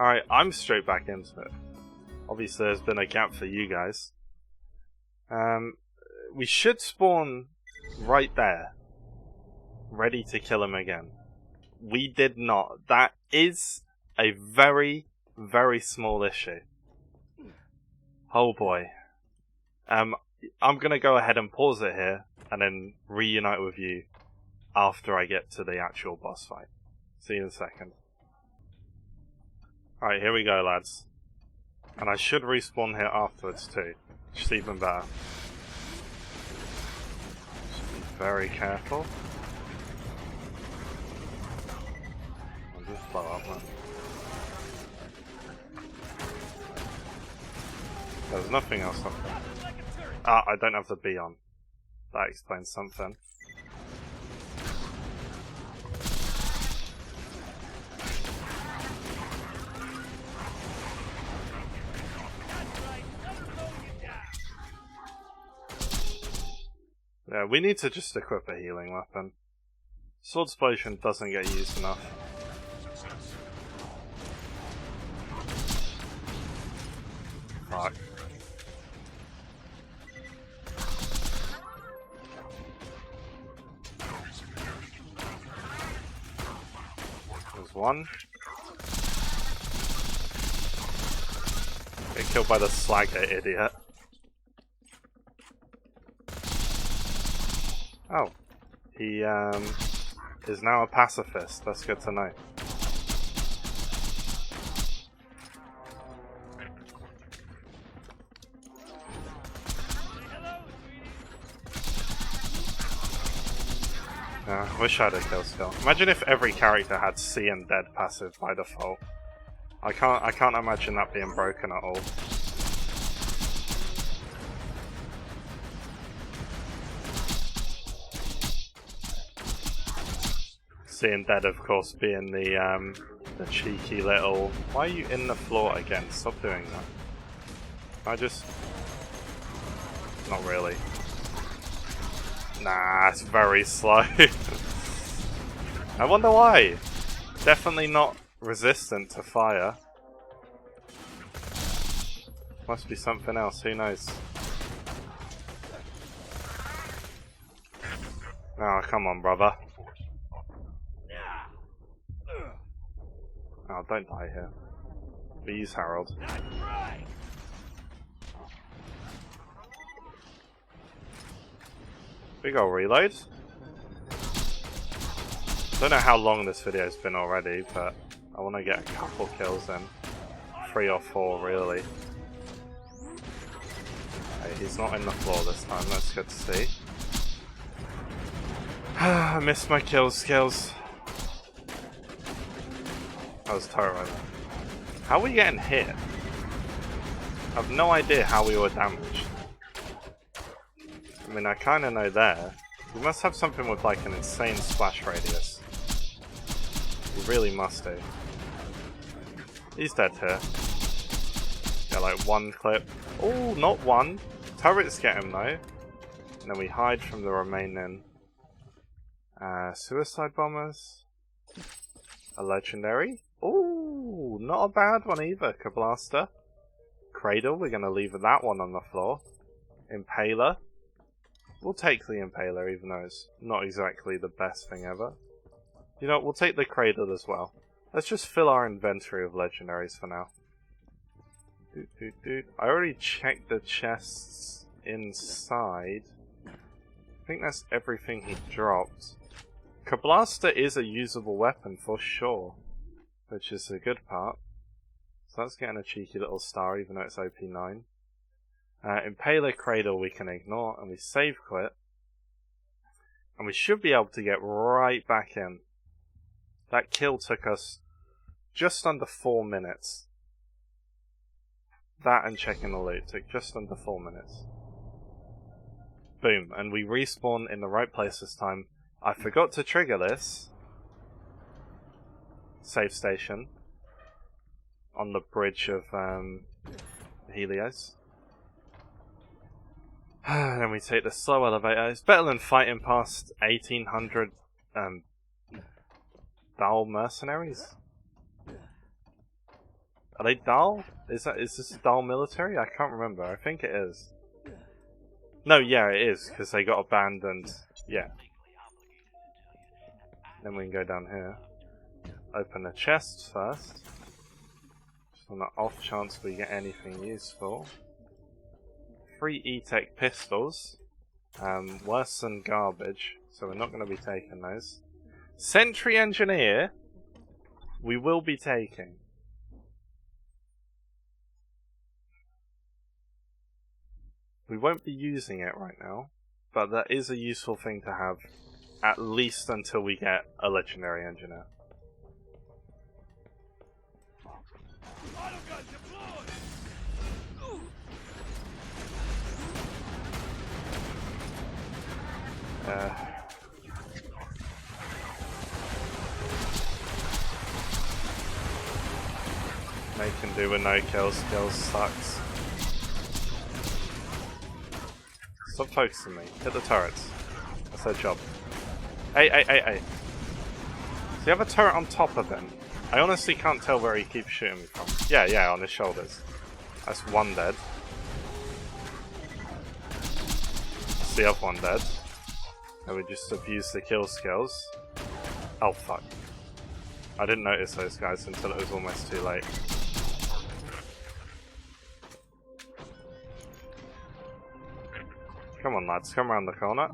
Alright, I'm straight back into it. Obviously there's been a gap for you guys. We should spawn right there. Ready to kill him again. We did not. That is a very, very small issue. Oh boy. I'm gonna go ahead and pause it here, and then reunite with you after I get to the actual boss fight. See you in a second. Alright, here we go, lads. And I should respawn here afterwards too. Just even better. Just be very careful. I'll just blow up, man. There's nothing else up there. Ah, I don't have the B on. That explains something. Yeah, we need to just equip a healing weapon. Sword Explosion doesn't get used enough. Fuck. There's one. Get killed by the slagger, idiot. Oh, he is now a pacifist. That's good to know. Wish I had a kill skill. Imagine if every character had C and dead passive by default. I can't imagine that being broken at all. Seeing dead, of course, being the cheeky little. Why are you in the floor again? Stop doing that. I just. Not really. Nah, it's very slow. I wonder why. Definitely not resistant to fire. Must be something else. Who knows? Oh, come on, brother. Oh, don't die here. Please, Harold. Big ol' reload. Don't know how long this video's been already, but I want to get a couple kills in. 3 or 4, really. Okay, he's not in the floor this time, that's good to see. I missed my kill skills. That was terrible. How are we getting hit? I have no idea how we were damaged. I mean, I kind of know there. We must have something with like an insane splash radius. We really must do. He's dead here. Yeah, like one clip. Oh, not one. Turrets get him though. And then we hide from the remaining suicide bombers. A legendary. Ooh, not a bad one either, Kablaster. Cradle, we're going to leave that one on the floor. Impaler. We'll take the Impaler, even though it's not exactly the best thing ever. You know what, we'll take the Cradle as well. Let's just fill our inventory of legendaries for now. I already checked the chests inside. I think that's everything he dropped. Kablaster is a usable weapon for sure, which is a good part. So that's getting a cheeky little star, even though it's OP9. Impaler Cradle we can ignore, and we save quit. And we should be able to get right back in. That kill took us just under 4 minutes. That and checking the loot took just under 4 minutes. Boom, and we respawn in the right place this time. I forgot to trigger this save station on the bridge of Helios. Then we take the slow elevator. It's better than fighting past 1800 Dal mercenaries. Are they dull? Is this dull military? I can't remember. I think it is. No, yeah, it is, because they got abandoned. Yeah. Then we can go down here. Open the chest first. Just on the off chance we get anything useful. 3 E-Tech pistols. Worse than garbage, so we're not going to be taking those. Sentry Engineer, we will be taking. We won't be using it right now, but that is a useful thing to have, at least until we get a Legendary Engineer. They can do with no kills. Skills sucks. Stop focusing me. Hit the turrets. That's their job. Hey. Does he have a turret on top of him? I honestly can't tell where he keeps shooting me from. Yeah, on his shoulders. That's one dead. That's the other one dead. And we just abuse the kill skills. Oh fuck. I didn't notice those guys until it was almost too late. Come on lads, come around the corner.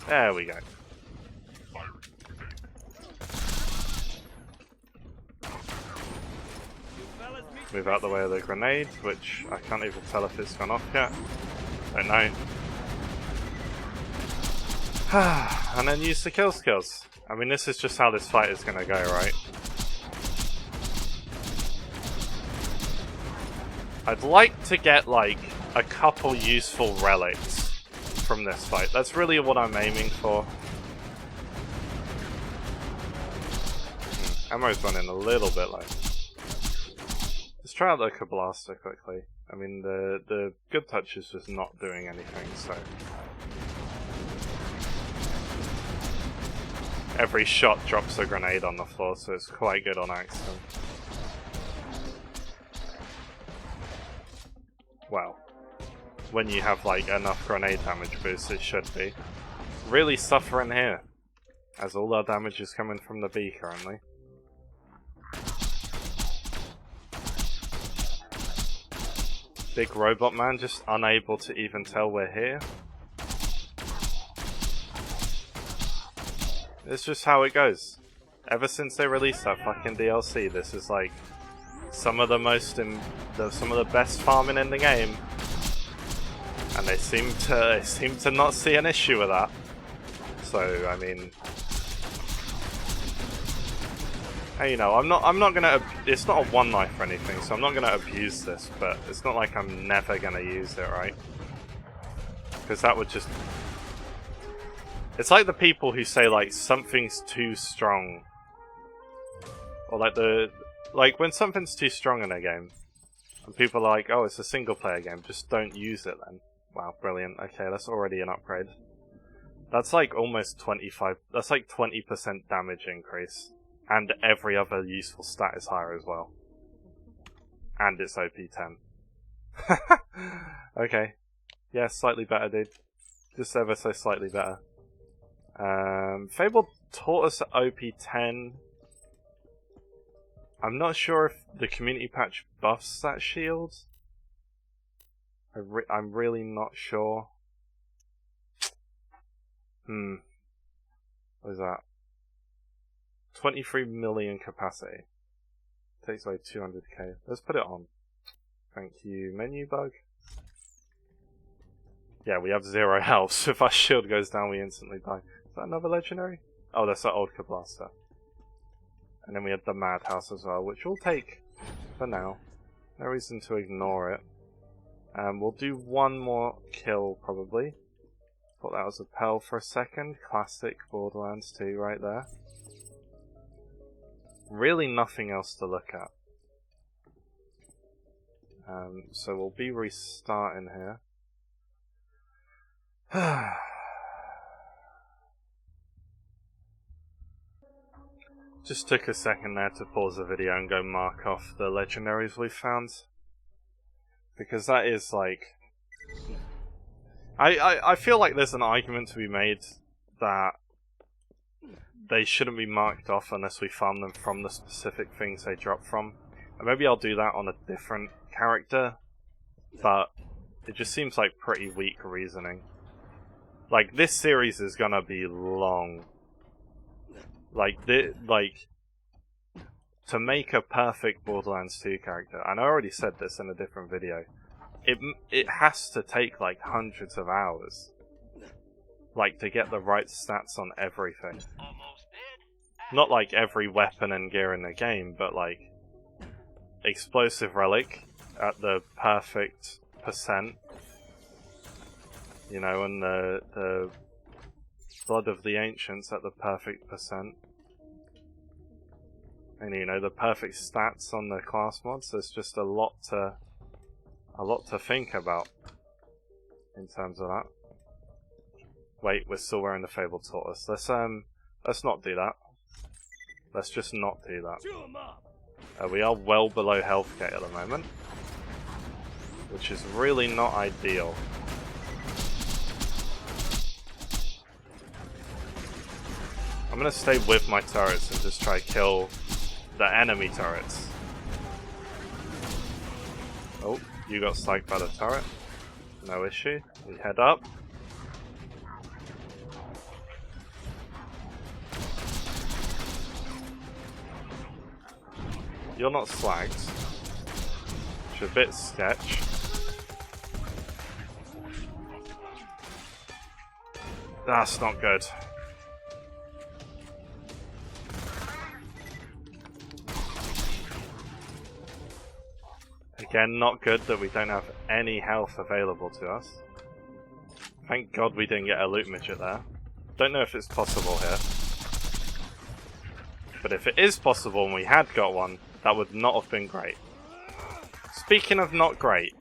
There we go. Move out the way of the grenade, which I can't even tell if it's gone off yet. Don't know. And then use the kill skills. I mean, this is just how this fight is gonna go, right? I'd like to get, like, a couple useful relics from this fight. That's really what I'm aiming for. Ammo's running a little bit low. Let's try out the Blaster quickly. I mean, the good touch is just not doing anything, so... Every shot drops a grenade on the floor, so it's quite good on Axton. Well, when you have like enough grenade damage boost, it should be. Really suffering here, as all our damage is coming from the B currently. Big robot man just unable to even tell we're here. It's just how it goes. Ever since they released that fucking DLC, this is like some of the best farming in the game, and they seem to not see an issue with that. So I mean, hey, you know, I'm not gonna. It's not a one knife or anything, so I'm not gonna abuse this. But it's not like I'm never gonna use it, right? Because that would just. It's like the people who say like something's too strong, or like when something's too strong in a game, and people are like, "Oh, it's a single player game, just don't use it then." Wow, brilliant. Okay, that's already an upgrade. That's like almost 25. That's like 20% damage increase, and every other useful stat is higher as well. And it's OP10. Okay, yeah, slightly better, dude. Just ever so slightly better. Fable taught us OP10. I'm not sure if the community patch buffs that shield. I'm really not sure. What is that? 23 million capacity. Takes away 200k. Let's put it on. Thank you, menu bug. Yeah, we have 0 health, so if our shield goes down, we instantly die. Is that another legendary? Oh, that's that old Blaster. And then we had the Madhouse as well, which we'll take for now. No reason to ignore it. We'll do one more kill, probably. Thought that was a Pearl for a second. Classic Borderlands 2 right there. Really nothing else to look at. So we'll be restarting here. Just took a second there to pause the video and go mark off the legendaries we found. Because that is like... I feel like there's an argument to be made that they shouldn't be marked off unless we farm them from the specific things they drop from. And maybe I'll do that on a different character, but it just seems like pretty weak reasoning. Like, this series is gonna be long. Like, to make a perfect Borderlands 2 character, and I already said this in a different video, it has to take like hundreds of hours, like, to get the right stats on everything. Not like every weapon and gear in the game, but like explosive relic at the perfect percent, you know, and the blood of the ancients at the perfect percent, and you know, the perfect stats on the class mods. There's just a lot to think about in terms of that. Wait, we're still wearing the Fabled Tortoise. Let's not do that. Let's just not do that. We are well below health gate at the moment, which is really not ideal. I'm gonna stay with my turrets and just try to kill the enemy turrets. Oh, you got sniped by the turret. No issue. We head up. You're not slagged, which is a bit sketch. That's not good. Again, not good that we don't have any health available to us. Thank God we didn't get a loot midget there. Don't know if it's possible here. But if it is possible and we had got one, that would not have been great. Speaking of not great,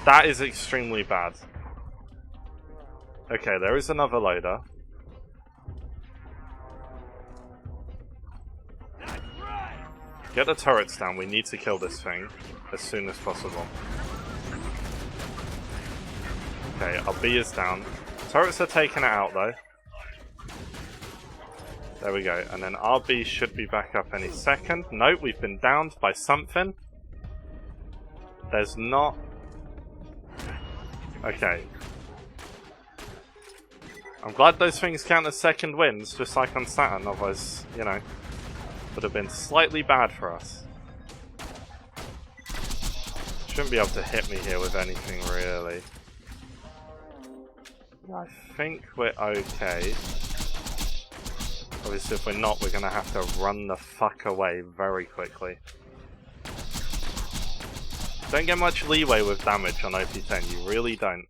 that is extremely bad. Okay, there is another loader. Get the turrets down, we need to kill this thing as soon as possible. Okay, our B is down. Turrets are taking it out though. There we go, and then RB should be back up any second. Nope, we've been downed by something. There's not... Okay. I'm glad those things count as second wins, just like on Saturn, otherwise, you know, would have been slightly bad for us. Shouldn't be able to hit me here with anything, really. I think we're okay. Obviously, if we're not, we're going to have to run the fuck away very quickly. Don't get much leeway with damage on OP10, you really don't.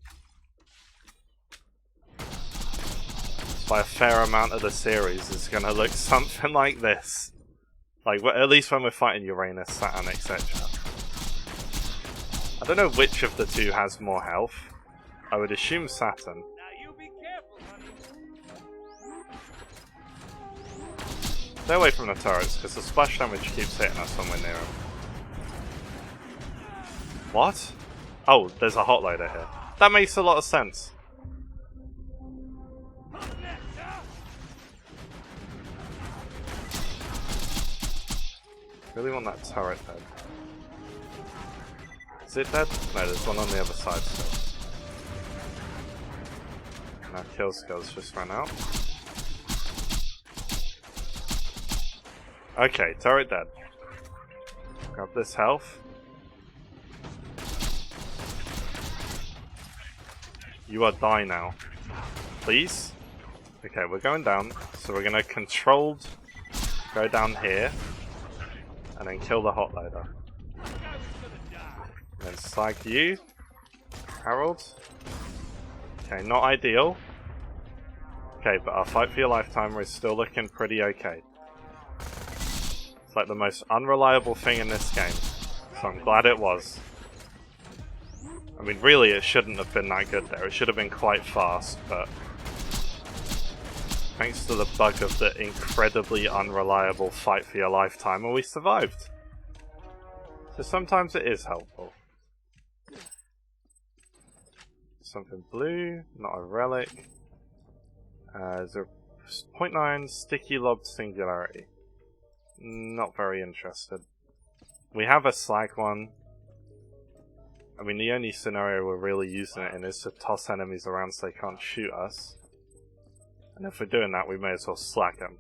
By a fair amount of the series, it's going to look something like this. Like, at least when we're fighting Uranus, Saturn, etc. I don't know which of the two has more health. I would assume Saturn. Stay away from the turrets, because the splash damage keeps hitting us when we're near them. What? Oh, there's a hot loader here. That makes a lot of sense. Really want that turret dead. Is it dead? No, there's one on the other side still. Now kill skills just ran out. Okay, turret dead. Grab this health. You are die now. Please? Okay, we're going down. So we're gonna controlled go down here. And then kill the hot loader. And then slag you. Harold. Okay, not ideal. Okay, but our fight for your lifetimer is still looking pretty okay. It's like the most unreliable thing in this game. So I'm glad it was. I mean, really, it shouldn't have been that good there. It should have been quite fast, but thanks to the bug of the incredibly unreliable fight for your lifetime, we survived. So sometimes it is helpful. Something blue, not a relic. 0.9 sticky lobbed singularity. Not very interested. We have a slag one. I mean, the only scenario we're really using it in is to toss enemies around so they can't shoot us. And if we're doing that, we may as well slag them.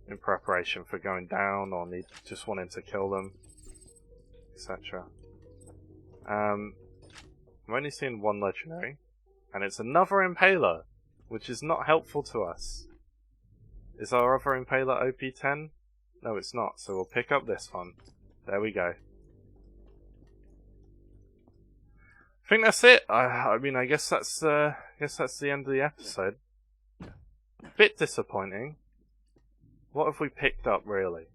In preparation for going down or just wanting to kill them. Etc. I'm only seeing one legendary. And it's another impaler, which is not helpful to us. Is our other impaler OP10? No, it's not, so we'll pick up this one. There we go. I think that's it. I mean, I guess that's the end of the episode. Bit disappointing. What have we picked up, really?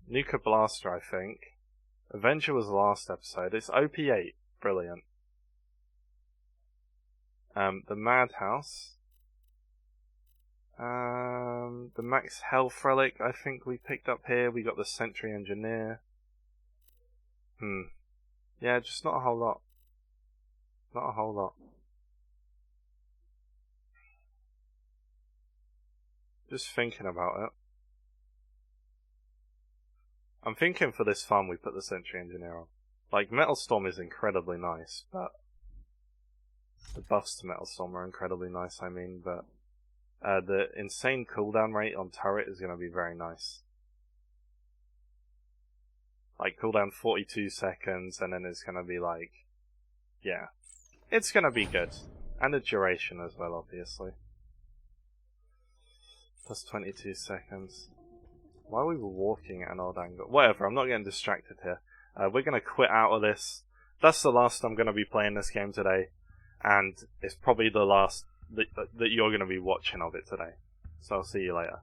Nuka Blaster, I think. Avenger was the last episode. It's OP8. Brilliant. The Madhouse. The Max Health Relic, I think we picked up here. We got the Sentry Engineer. Yeah, just not a whole lot. Not a whole lot. Just thinking about it. I'm thinking for this farm we put the Sentry Engineer on. Like, Metal Storm is incredibly nice, but the buffs to Metal Storm are incredibly nice, I mean, but the insane cooldown rate on turret is going to be very nice. Like, cooldown 42 seconds, and then it's going to be like, yeah. It's going to be good. And the duration as well, obviously. Plus 22 seconds. Why we were walking at an odd angle? Whatever, I'm not getting distracted here. We're going to quit out of this. That's the last I'm going to be playing this game today. And it's probably the last that you're going to be watching of it today. So I'll see you later.